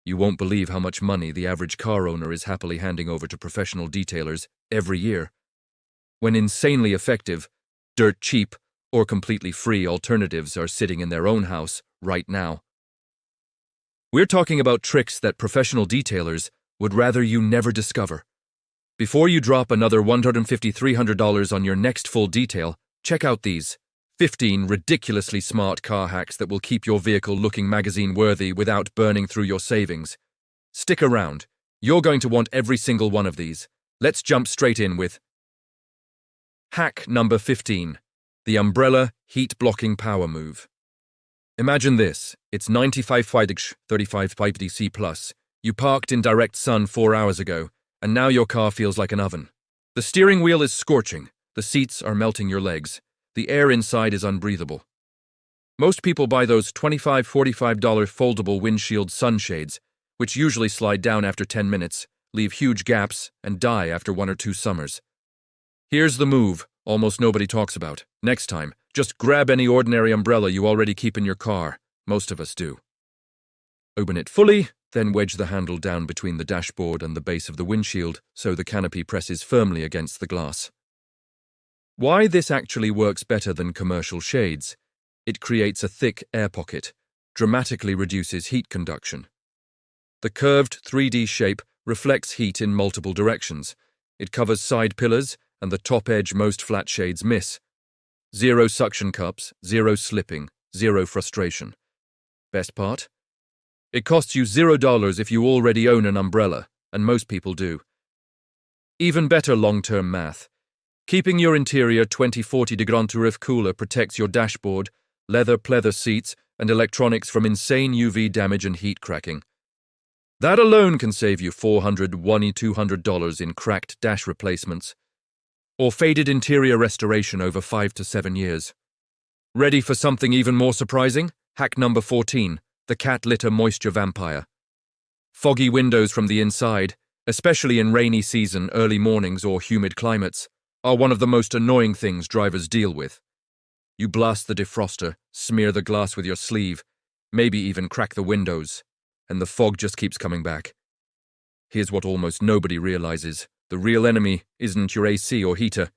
You won't believe how much money the average car owner is happily handing over to professional detailers every year, when insanely effective, dirt cheap, or completely free alternatives are sitting in their own house right now. We're talking about tricks that professional detailers would rather you never discover. Before you drop another $150, $300 on your next full detail, check out these 15 ridiculously smart car hacks that will keep your vehicle looking magazine-worthy without burning through your savings. Stick around. You're going to want every single one of these. Let's jump straight in with hack number 15, the umbrella heat-blocking power move. Imagine this. It's 95 Fidix 35 DC+. You parked in direct sun 4 hours ago, and now your car feels like an oven. The steering wheel is scorching. The seats are melting your legs. The air inside is unbreathable. Most people buy those $25, $45 foldable windshield sunshades, which usually slide down after 10 minutes, leave huge gaps, and die after 1 or 2 summers. Here's the move almost nobody talks about. Next time, just grab any ordinary umbrella you already keep in your car. Most of us do. Open it fully, then wedge the handle down between the dashboard and the base of the windshield so the canopy presses firmly against the glass. Why this actually works better than commercial shades: it creates a thick air pocket, dramatically reduces heat conduction. The curved 3D shape reflects heat in multiple directions. It covers side pillars and the top edge most flat shades miss. Zero suction cups, zero slipping, zero frustration. Best part? It costs you $0 if you already own an umbrella, and most people do. Even better long-term math. Keeping your interior 2040 Grand Touareg cooler protects your dashboard, leather pleather seats, and electronics from insane UV damage and heat cracking. That alone can save you $200 in cracked dash replacements, or faded interior restoration over 5 to 7 years. Ready for something even more surprising? Hack number 14, the cat litter moisture vampire. Foggy windows from the inside, especially in rainy season, early mornings, or humid climates, are one of the most annoying things drivers deal with. You blast the defroster, smear the glass with your sleeve, maybe even crack the windows, and the fog just keeps coming back. Here's what almost nobody realizes. The real enemy isn't your AC or heater.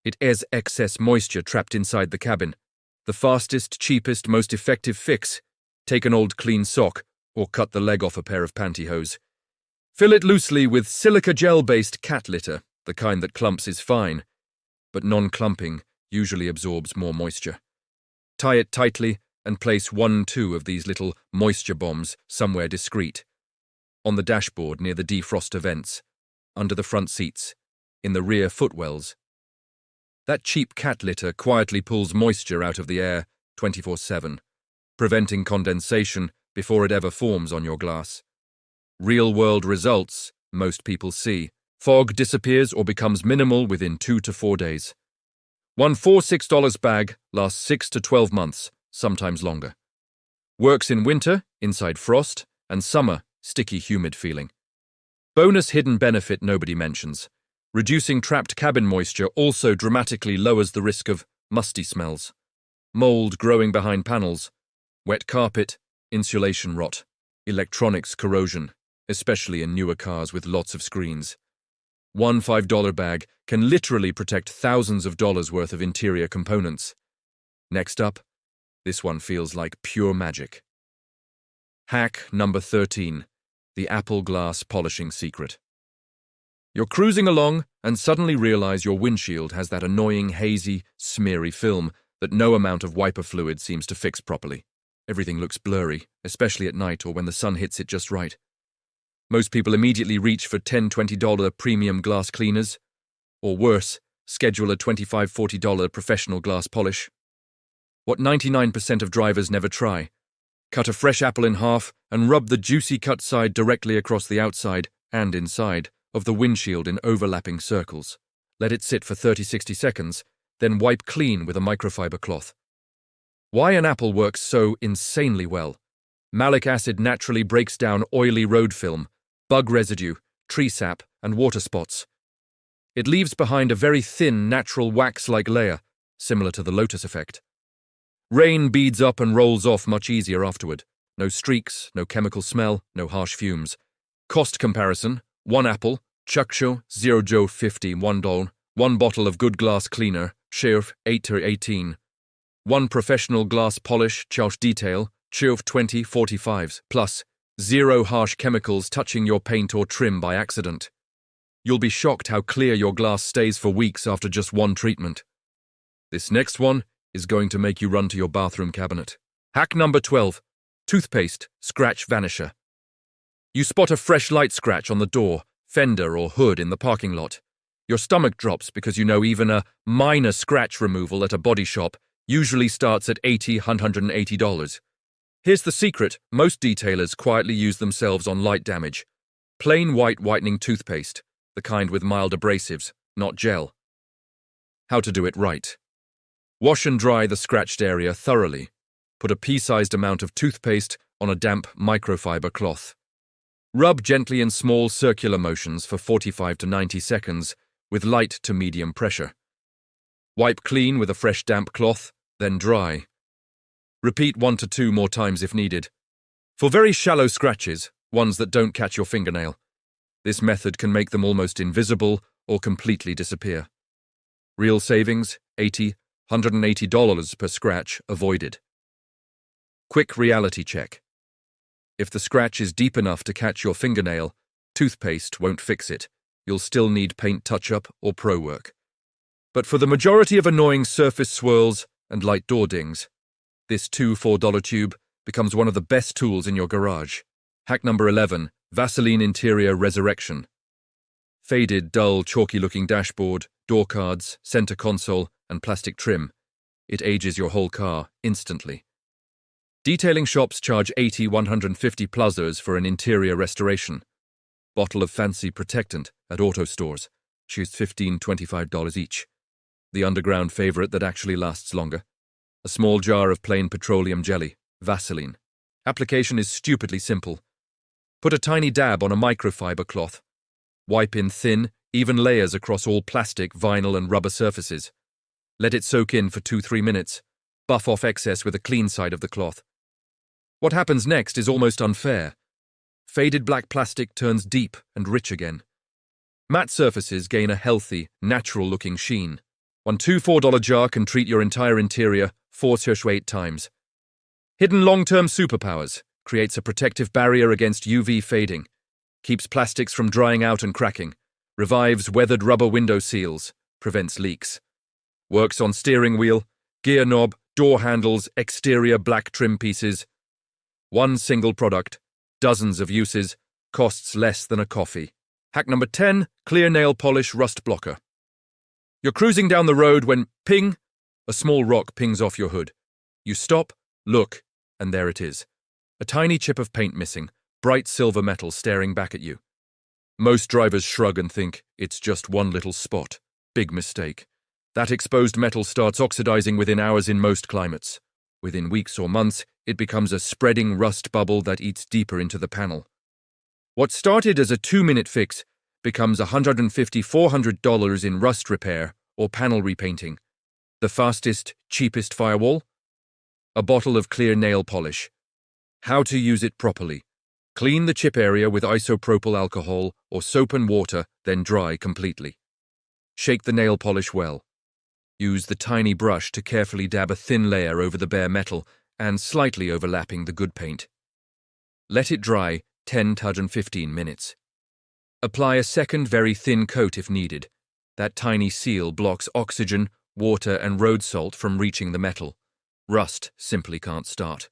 It is excess moisture trapped inside the cabin. The fastest, cheapest, most effective fix: take an old clean sock or cut the leg off a pair of pantyhose. Fill it loosely with silica gel-based cat litter. The kind that clumps is fine, but non-clumping usually absorbs more moisture. Tie it tightly and place 1-2 of these little moisture bombs somewhere discreet. On the dashboard near the defroster vents, under the front seats, in the rear footwells. That cheap cat litter quietly pulls moisture out of the air 24/7, preventing condensation before it ever forms on your glass. Real-world results, most people see. Fog disappears or becomes minimal within 2 to 4 days. One $4-6 bag lasts 6 to 12 months, sometimes longer. Works in winter, inside frost, and summer, sticky, humid feeling. Bonus hidden benefit nobody mentions. Reducing trapped cabin moisture also dramatically lowers the risk of musty smells, mold growing behind panels, wet carpet, insulation rot, electronics corrosion, especially in newer cars with lots of screens. One $5 bag can literally protect thousands of dollars worth of interior components. Next up, this one feels like pure magic. Hack number 13, the Apple glass polishing secret. You're cruising along and suddenly realize your windshield has that annoying, hazy, smeary film that no amount of wiper fluid seems to fix properly. Everything looks blurry, especially at night or when the sun hits it just right. Most people immediately reach for $10, $20 premium glass cleaners, or worse, schedule a $25, $40 professional glass polish. What 99% of drivers never try: cut a fresh apple in half and rub the juicy cut side directly across the outside and inside of the windshield in overlapping circles. Let it sit for 30-60 seconds, then wipe clean with a microfiber cloth. Why an apple works so insanely well? Malic acid naturally breaks down oily road film, bug residue, tree sap, and water spots. It leaves behind a very thin, natural wax-like layer, similar to the lotus effect. Rain beads up and rolls off much easier afterward. No streaks, no chemical smell, no harsh fumes. Cost comparison: 1 apple, Chuksho, 0 Jo 50, $1. 1 bottle of good glass cleaner, Shirf 8 to 18. 1 professional glass polish, Chauch detail, Shirf 20, 45s, plus 0 harsh chemicals touching your paint or trim by accident. You'll be shocked how clear your glass stays for weeks after just 1 treatment. This next one is going to make you run to your bathroom cabinet. Hack number 12. Toothpaste Scratch Vanisher. You spot a fresh light scratch on the door, fender or hood in the parking lot. Your stomach drops because you know even a minor scratch removal at a body shop usually starts at $80, $180. Here's the secret: most detailers quietly use themselves on light damage. Plain white whitening toothpaste, the kind with mild abrasives, not gel. How to do it right. Wash and dry the scratched area thoroughly. Put a pea-sized amount of toothpaste on a damp microfiber cloth. Rub gently in small circular motions for 45 to 90 seconds with light to medium pressure. Wipe clean with a fresh damp cloth, then dry. Repeat 1 to 2 more times if needed. For very shallow scratches, ones that don't catch your fingernail, this method can make them almost invisible or completely disappear. Real savings: $80, $180 per scratch avoided. Quick reality check. If the scratch is deep enough to catch your fingernail, toothpaste won't fix it. You'll still need paint touch-up or pro work. But for the majority of annoying surface swirls and light door dings, this $2-4 tube becomes one of the best tools in your garage. Hack number 11. Vaseline Interior Resurrection. Faded, dull, chalky-looking dashboard, door cards, center console, and plastic trim. It ages your whole car instantly. Detailing shops charge $80, $150 for an interior restoration. Bottle of fancy protectant at auto stores. Choose $15, $25 each. The underground favorite that actually lasts longer. A small jar of plain petroleum jelly, Vaseline. Application is stupidly simple. Put a tiny dab on a microfiber cloth. Wipe in thin, even layers across all plastic, vinyl, and rubber surfaces. Let it soak in for 2-3 minutes. Buff off excess with a clean side of the cloth. What happens next is almost unfair. Faded black plastic turns deep and rich again. Matte surfaces gain a healthy, natural-looking sheen. One $2-4 jar can treat your entire interior 4-8 times. Hidden long-term superpowers. Creates a protective barrier against UV fading. Keeps plastics from drying out and cracking. Revives weathered rubber window seals. Prevents leaks. Works on steering wheel, gear knob, door handles, exterior black trim pieces. One single product, dozens of uses, costs less than a coffee. Hack number 10. Clear nail polish rust blocker. You're cruising down the road when, ping, a small rock pings off your hood. You stop, look, and there it is. A tiny chip of paint missing, bright silver metal staring back at you. Most drivers shrug and think it's just one little spot. Big mistake. That exposed metal starts oxidizing within hours in most climates. Within weeks or months, it becomes a spreading rust bubble that eats deeper into the panel. What started as a 2-minute fix becomes $150, $400 in rust repair or panel repainting. The fastest, cheapest firewall? A bottle of clear nail polish. How to use it properly. Clean the chip area with isopropyl alcohol or soap and water, then dry completely. Shake the nail polish well. Use the tiny brush to carefully dab a thin layer over the bare metal and slightly overlapping the good paint. Let it dry 10 to 15 minutes. Apply a second very thin coat if needed. That tiny seal blocks oxygen, water, and road salt from reaching the metal. Rust simply can't start.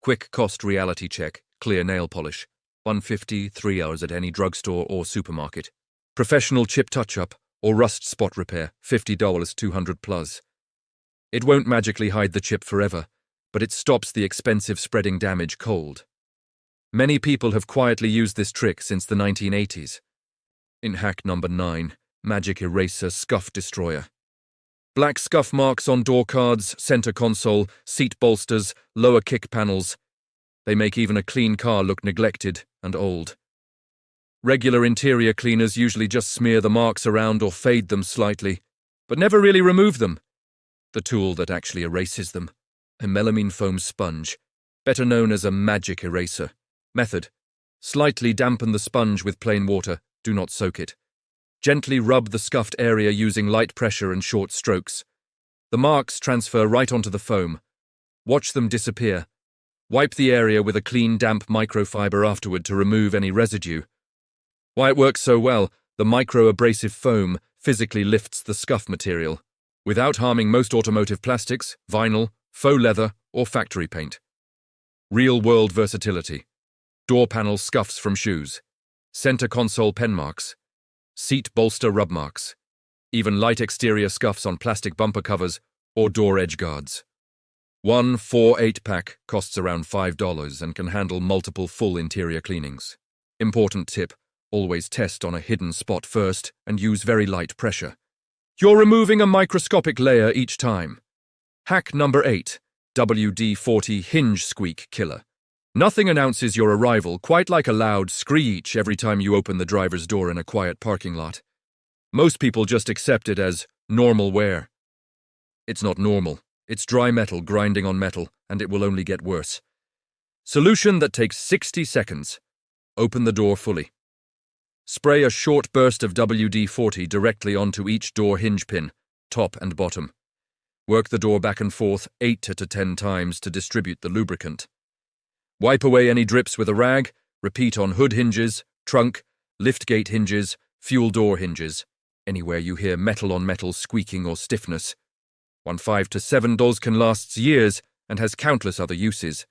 Quick cost reality check, clear nail polish. $150, 3 hours at any drugstore or supermarket. Professional chip touch-up or rust spot repair, $50, $200+. It won't magically hide the chip forever, but it stops the expensive spreading damage cold. Many people have quietly used this trick since the 1980s. In hack number 9, Magic Eraser Scuff Destroyer. Black scuff marks on door cards, center console, seat bolsters, lower kick panels. They make even a clean car look neglected and old. Regular interior cleaners usually just smear the marks around or fade them slightly, but never really remove them. The tool that actually erases them, a melamine foam sponge, better known as a magic eraser. Method: slightly dampen the sponge with plain water, do not soak it. Gently rub the scuffed area using light pressure and short strokes. The marks transfer right onto the foam. Watch them disappear. Wipe the area with a clean, damp microfiber afterward to remove any residue. Why it works so well: the micro-abrasive foam physically lifts the scuff material, without harming most automotive plastics, vinyl, faux leather, or factory paint. Real-world versatility. Door panel scuffs from shoes. Center console pen marks. Seat bolster rub marks. Even light exterior scuffs on plastic bumper covers or door edge guards. One 4-8-pack costs around $5 and can handle multiple full interior cleanings. Important tip: always test on a hidden spot first and use very light pressure. You're removing a microscopic layer each time. Hack number 8. WD-40 Hinge Squeak Killer. Nothing announces your arrival quite like a loud screech every time you open the driver's door in a quiet parking lot. Most people just accept it as normal wear. It's not normal. It's dry metal grinding on metal, and it will only get worse. Solution that takes 60 seconds. Open the door fully. Spray a short burst of WD-40 directly onto each door hinge pin, top and bottom. Work the door back and forth 8 to 10 times to distribute the lubricant. Wipe away any drips with a rag. Repeat on hood hinges, trunk, liftgate hinges, fuel door hinges. Anywhere you hear metal on metal squeaking or stiffness. One $5 to $7 can last years and has countless other uses.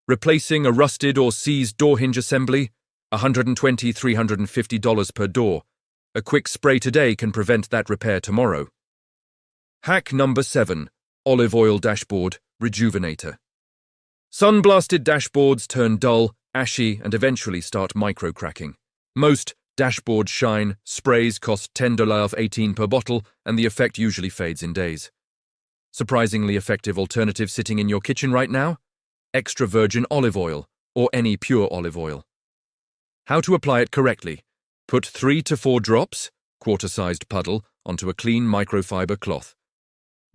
Replacing a rusted or seized door hinge assembly, $120 to $350 per door. A quick spray today can prevent that repair tomorrow. Hack number 7. Olive oil dashboard rejuvenator. Sun-blasted dashboards turn dull, ashy, and eventually start micro-cracking. Most dashboard shine sprays cost $10 per bottle, and the effect usually fades in days. Surprisingly effective alternative sitting in your kitchen right now? Extra virgin olive oil, or any pure olive oil. How to apply it correctly: put 3 to 4 drops, quarter-sized puddle, onto a clean microfiber cloth.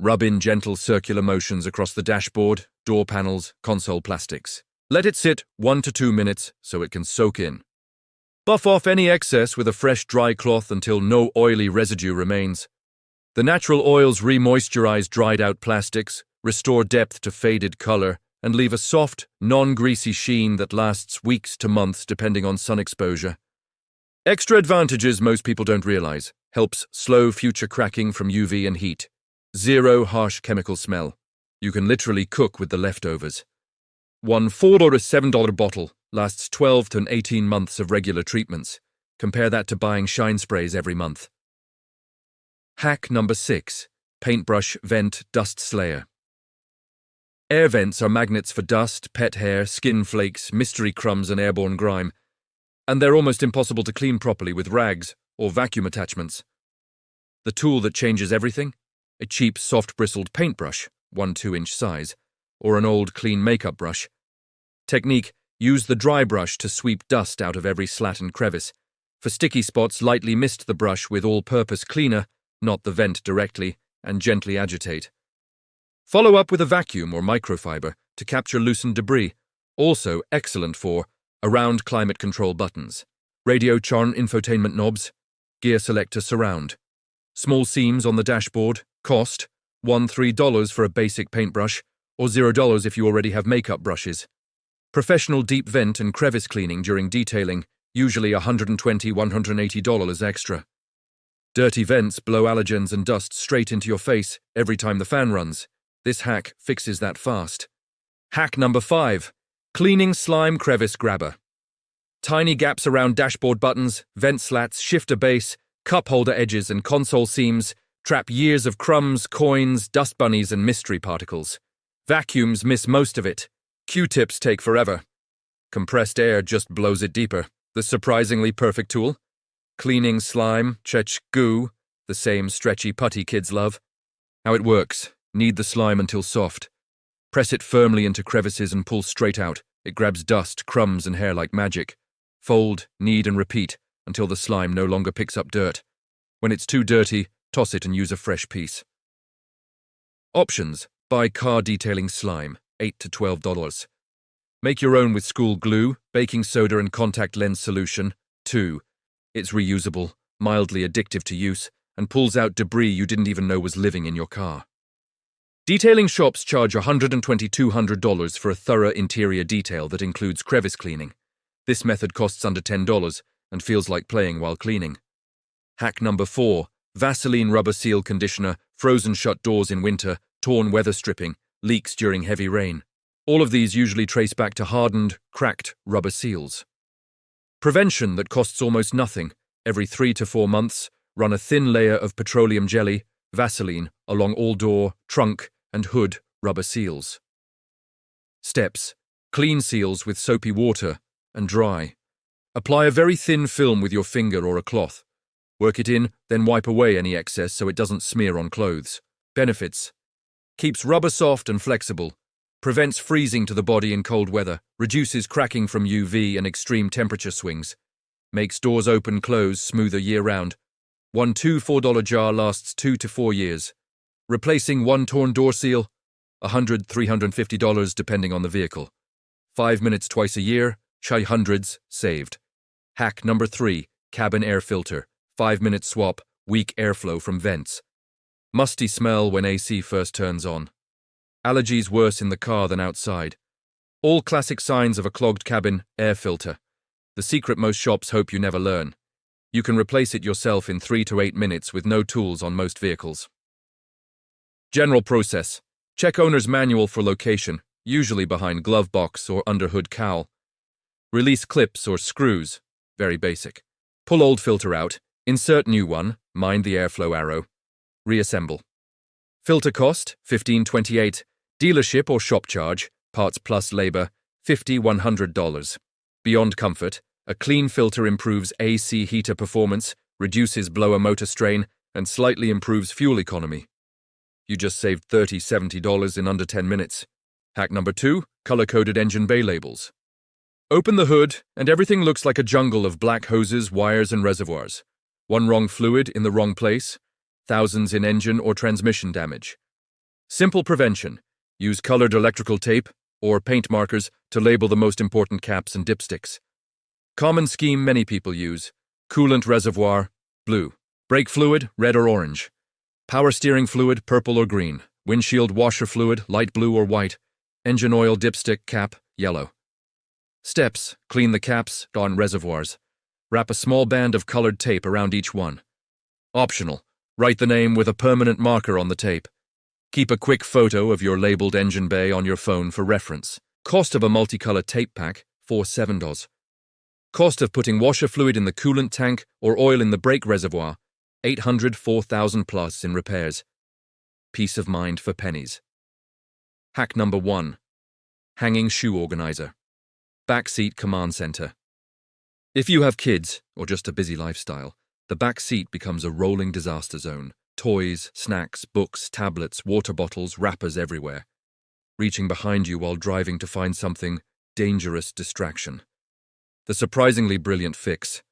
Rub in gentle circular motions across the dashboard, door panels, console plastics. Let it sit 1 to 2 minutes so it can soak in. Buff off any excess with a fresh dry cloth until no oily residue remains. The natural oils re-moisturize dried-out plastics, restore depth to faded color, and leave a soft, non-greasy sheen that lasts weeks to months depending on sun exposure. Extra advantages most people don't realize: helps slow future cracking from UV and heat. Zero harsh chemical smell. You can literally cook with the leftovers. One $4 or $7 bottle lasts 12 to 18 months of regular treatments. Compare that to buying shine sprays every month. Hack number 6. Paintbrush Vent Dust Slayer. Air vents are magnets for dust, pet hair, skin flakes, mystery crumbs, and airborne grime, and they're almost impossible to clean properly with rags or vacuum attachments. The tool that changes everything? A cheap, soft-bristled paintbrush, 1 2-inch size, or an old, clean makeup brush. Technique: use the dry brush to sweep dust out of every slat and crevice. For sticky spots, lightly mist the brush with all-purpose cleaner, not the vent directly, and gently agitate. Follow up with a vacuum or microfiber to capture loosened debris, also excellent for around climate control buttons, radio charm infotainment knobs, gear selector surround. Small seams on the dashboard, cost $3 for a basic paintbrush, or $0 if you already have makeup brushes. Professional deep vent and crevice cleaning during detailing, usually $120 to $180 extra. Dirty vents blow allergens and dust straight into your face every time the fan runs. This hack fixes that fast. Hack number 5. Cleaning Slime Crevice Grabber. Tiny gaps around dashboard buttons, vent slats, shifter base, cup holder edges, and console seams trap years of crumbs, coins, dust bunnies, and mystery particles. Vacuums miss most of it. Q-tips take forever. Compressed air just blows it deeper. The surprisingly perfect tool? Cleaning slime, goo, the same stretchy putty kids love. How it works: knead the slime until soft. Press it firmly into crevices and pull straight out. It grabs dust, crumbs, and hair like magic. Fold, knead, and repeat until the slime no longer picks up dirt. When it's too dirty, toss it and use a fresh piece. Options: buy car detailing slime, $8 to $12. Make your own with school glue, baking soda and contact lens solution. 2. It's reusable, mildly addictive to use, and pulls out debris you didn't even know was living in your car. Detailing shops charge $120–200 for a thorough interior detail that includes crevice cleaning. This method costs under $10 and feels like playing while cleaning. Hack number 4. Vaseline rubber seal conditioner, frozen shut doors in winter, torn weather stripping, leaks during heavy rain. All of these usually trace back to hardened, cracked rubber seals. Prevention that costs almost nothing. Every 3 to 4 months, run a thin layer of petroleum jelly, Vaseline, along all door, trunk, and hood rubber seals. Steps. Clean seals with soapy water and dry. Apply a very thin film with your finger or a cloth. Work it in, then wipe away any excess so it doesn't smear on clothes. Benefits. Keeps rubber soft and flexible. Prevents freezing to the body in cold weather. Reduces cracking from UV and extreme temperature swings. Makes doors open-close smoother year-round. One $2–4 jar lasts 2 to 4 years. Replacing one torn door seal, $100–350 depending on the vehicle. 5 minutes twice a year, shy hundreds saved. Hack number 3, cabin air filter. 5-minute swap, weak airflow from vents. Musty smell when AC first turns on. Allergies worse in the car than outside. All classic signs of a clogged cabin air filter. The secret most shops hope you never learn. You can replace it yourself in 3 to 8 minutes with no tools on most vehicles. General process. Check owner's manual for location, usually behind glove box or under hood cowl. Release clips or screws, very basic. Pull old filter out, insert new one, mind the airflow arrow. Reassemble. Filter cost, $15–28. Dealership or shop charge, parts plus labor, $50–100. Beyond comfort, a clean filter improves AC heater performance, reduces blower motor strain, and slightly improves fuel economy. You just saved $30–70 in under 10 minutes. Hack number 2, color-coded engine bay labels. Open the hood, and everything looks like a jungle of black hoses, wires, and reservoirs. One wrong fluid in the wrong place, thousands in engine or transmission damage. Simple prevention. Use colored electrical tape or paint markers to label the most important caps and dipsticks. Common scheme many people use. Coolant reservoir, blue. Brake fluid, red or orange. Power steering fluid, purple or green. Windshield washer fluid, light blue or white. Engine oil dipstick cap, yellow. Steps. Clean the caps on reservoirs. Wrap a small band of colored tape around each one. Optional. Write the name with a permanent marker on the tape. Keep a quick photo of your labeled engine bay on your phone for reference. Cost of a multicolor tape pack, $47. Cost of putting washer fluid in the coolant tank or oil in the brake reservoir, $800–4,000 plus in repairs. Peace of mind for pennies. Hack number 1. Hanging shoe organizer. Backseat command center. If you have kids, or just a busy lifestyle, the back seat becomes a rolling disaster zone. Toys, snacks, books, tablets, water bottles, wrappers everywhere. Reaching behind you while driving to find something, dangerous distraction. The surprisingly brilliant fix.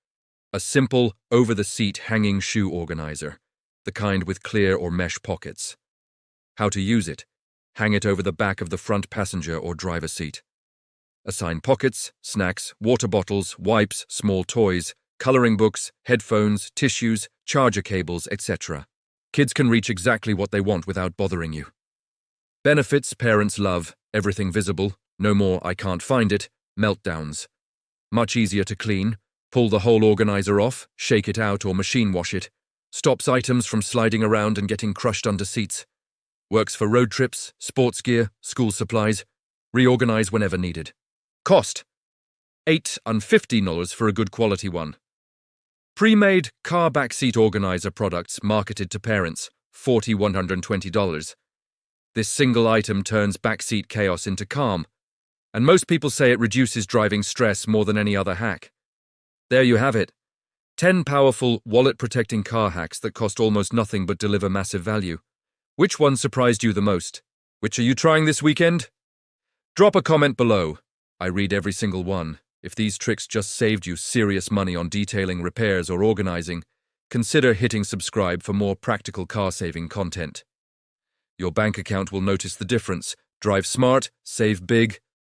A simple, over-the-seat hanging shoe organizer, the kind with clear or mesh pockets. How to use it. Hang it over the back of the front passenger or driver seat. Assign pockets, snacks, water bottles, wipes, small toys, coloring books, headphones, tissues, charger cables, etc. Kids can reach exactly what they want without bothering you. Benefits parents love, everything visible, no more I can't find it, meltdowns. Much easier to clean, pull the whole organizer off, shake it out or machine wash it. Stops items from sliding around and getting crushed under seats. Works for road trips, sports gear, school supplies. Reorganize whenever needed. Cost: $8–50 for a good quality one. Pre-made car backseat organizer products marketed to parents, $40–120. This single item turns backseat chaos into calm, and most people say it reduces driving stress more than any other hack. There you have it. 10 powerful, wallet-protecting car hacks that cost almost nothing but deliver massive value. Which one surprised you the most? Which are you trying this weekend? Drop a comment below. I read every single one. If these tricks just saved you serious money on detailing, repairs, or organizing, consider hitting subscribe for more practical car-saving content. Your bank account will notice the difference. Drive smart, save big,